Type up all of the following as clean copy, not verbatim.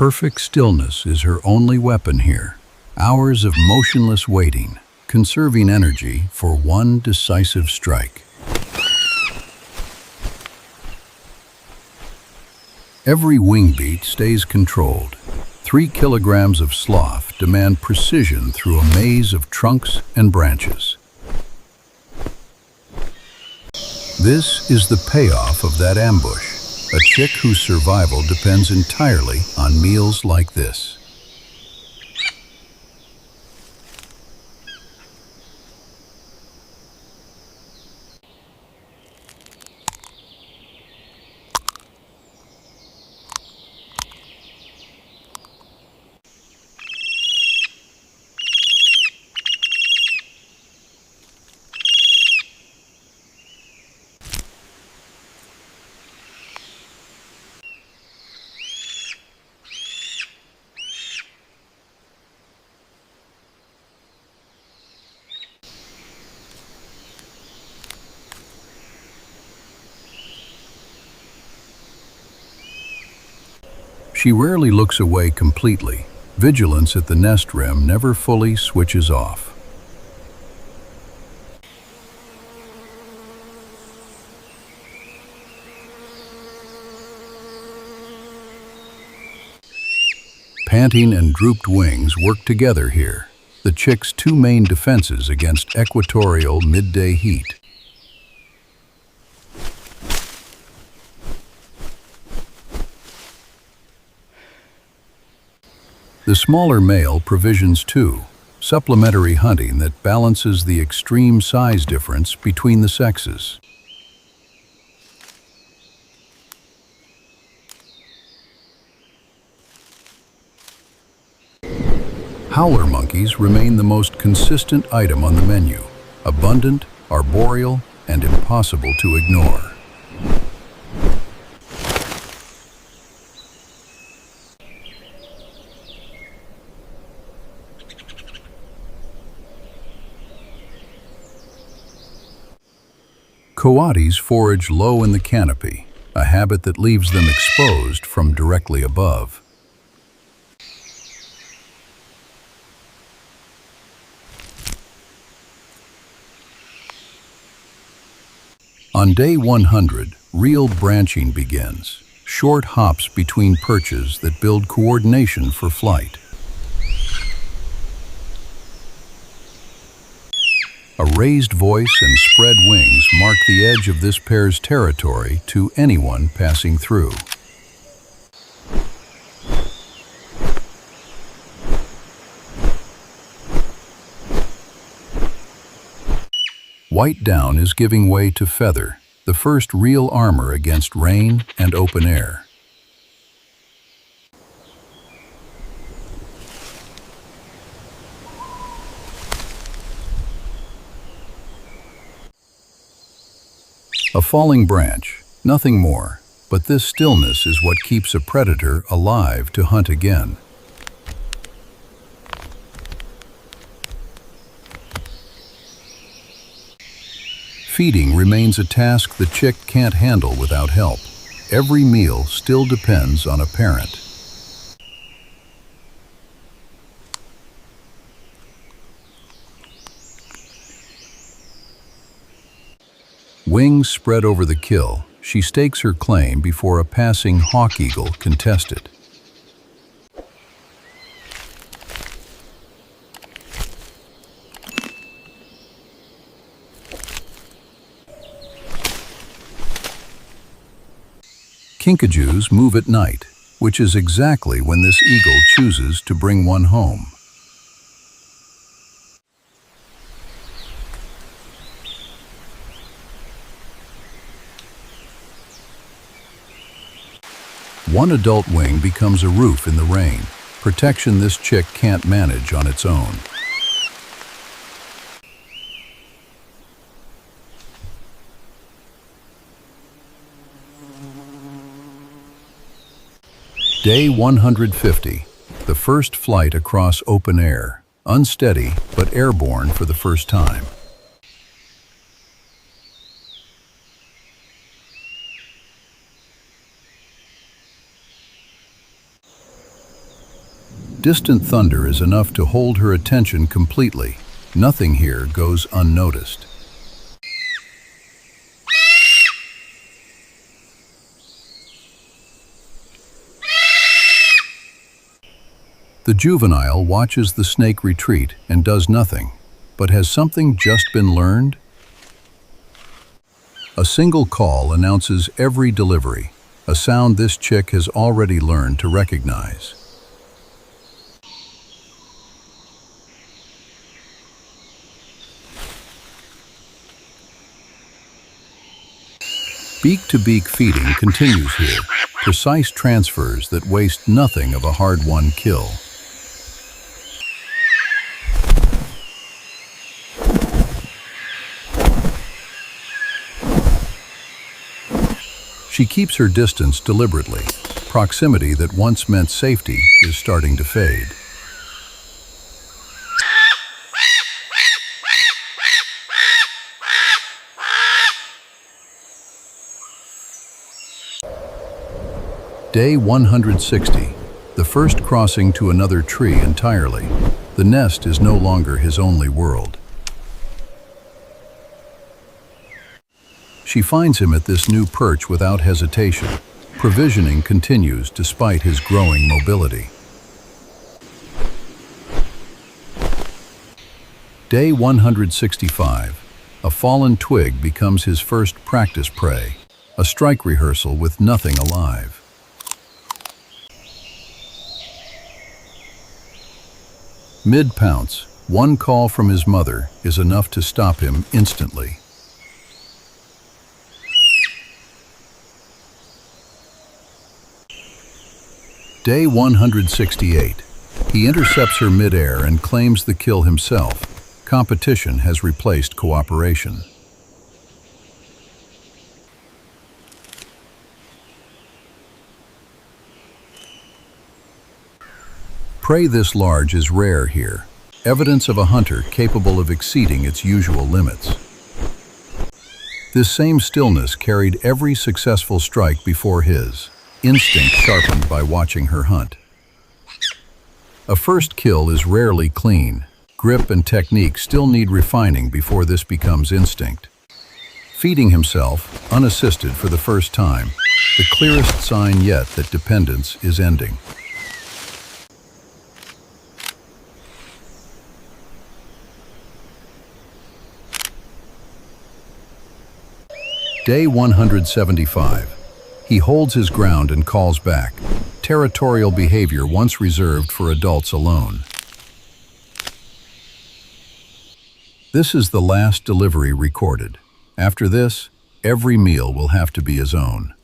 Perfect stillness is her only weapon here. Hours of motionless waiting, conserving energy for one decisive strike. Every wing beat stays controlled. 3 kilograms of sloth demand precision through a maze of trunks and branches. This is the payoff of that ambush, a chick whose survival depends entirely on meals like this. She rarely looks away completely. Vigilance at the nest rim never fully switches off. Panting and drooped wings work together here, the chick's 2 main defenses against equatorial midday heat. The smaller male provisions 2, supplementary hunting that balances the extreme size difference between the sexes. Howler monkeys remain the most consistent item on the menu, abundant, arboreal, and impossible to ignore. Coatis forage low in the canopy, a habit that leaves them exposed from directly above. On day 100, real branching begins, short hops between perches that build coordination for flight. A raised voice and spread wings mark the edge of this pair's territory to anyone passing through. White down is giving way to feather, the first real armor against rain and open air. A falling branch, nothing more, but this stillness is what keeps a predator alive to hunt again. Feeding remains a task the chick can't handle without help. Every meal still depends on a parent. Wings spread over the kill, she stakes her claim before a passing hawk eagle can test it. Kinkajous move at night, which is exactly when this eagle chooses to bring one home. One adult wing becomes a roof in the rain, protection this chick can't manage on its own. Day 150, the first flight across open air, unsteady but airborne for the first time. Distant thunder is enough to hold her attention completely. Nothing here goes unnoticed. The juvenile watches the snake retreat and does nothing. But has something just been learned? A single call announces every delivery, a sound this chick has already learned to recognize. Beak-to-beak feeding continues here, precise transfers that waste nothing of a hard-won kill. She keeps her distance deliberately. Proximity that once meant safety is starting to fade. Day 160, the first crossing to another tree entirely. The nest is no longer his only world. She finds him at this new perch without hesitation. Provisioning continues despite his growing mobility. Day 165. A fallen twig becomes his first practice prey, a strike rehearsal with nothing alive. Mid-pounce, one call from his mother is enough to stop him instantly. Day 168. He intercepts her mid-air and claims the kill himself. Competition has replaced cooperation. Prey this large is rare here, evidence of a hunter capable of exceeding its usual limits. This same stillness carried every successful strike before his, instinct sharpened by watching her hunt. A first kill is rarely clean. Grip and technique still need refining before this becomes instinct. Feeding himself, unassisted for the first time, the clearest sign yet that dependence is ending. Day 175. He holds his ground and calls back, territorial behavior once reserved for adults alone. This is the last delivery recorded. After this, every meal will have to be his own.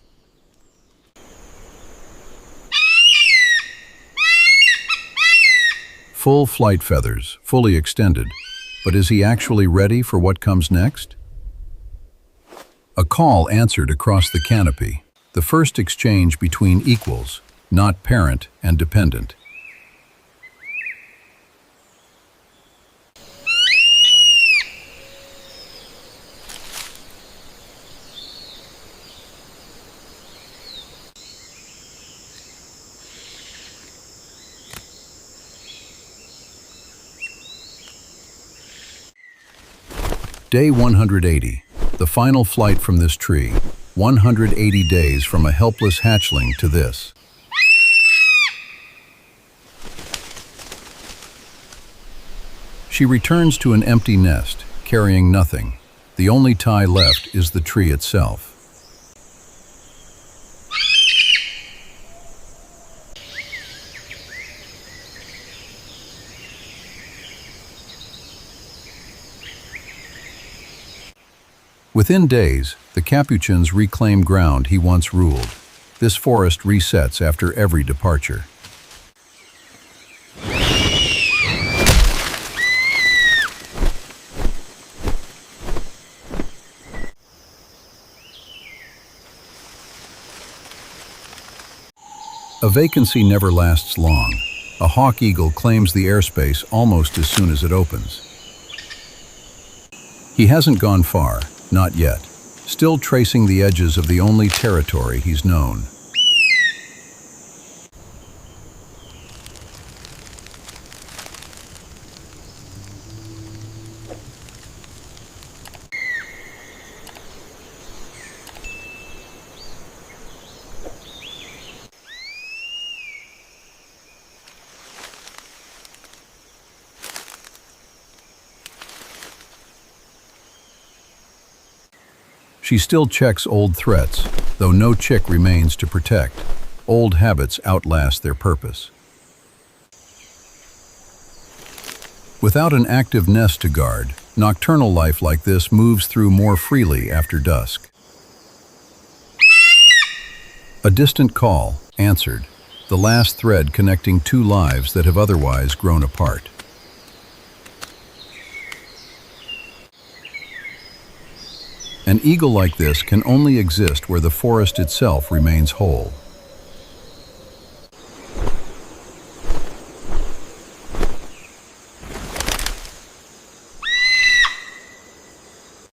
Full flight feathers, fully extended, but is he actually ready for what comes next? A call answered across the canopy. The first exchange between equals, not parent and dependent. Day 180, the final flight from this tree. 180 days from a helpless hatchling to this. She returns to an empty nest, carrying nothing. The only tie left is the tree itself. Within days, the Capuchins reclaim ground he once ruled. This forest resets after every departure. A vacancy never lasts long. A hawk eagle claims the airspace almost as soon as it opens. He hasn't gone far. Not yet. Still tracing the edges of the only territory he's known. She still checks old threats, though no chick remains to protect. Old habits outlast their purpose. Without an active nest to guard, nocturnal life like this moves through more freely after dusk. A distant call, answered, the last thread connecting two lives that have otherwise grown apart. An eagle like this can only exist where the forest itself remains whole.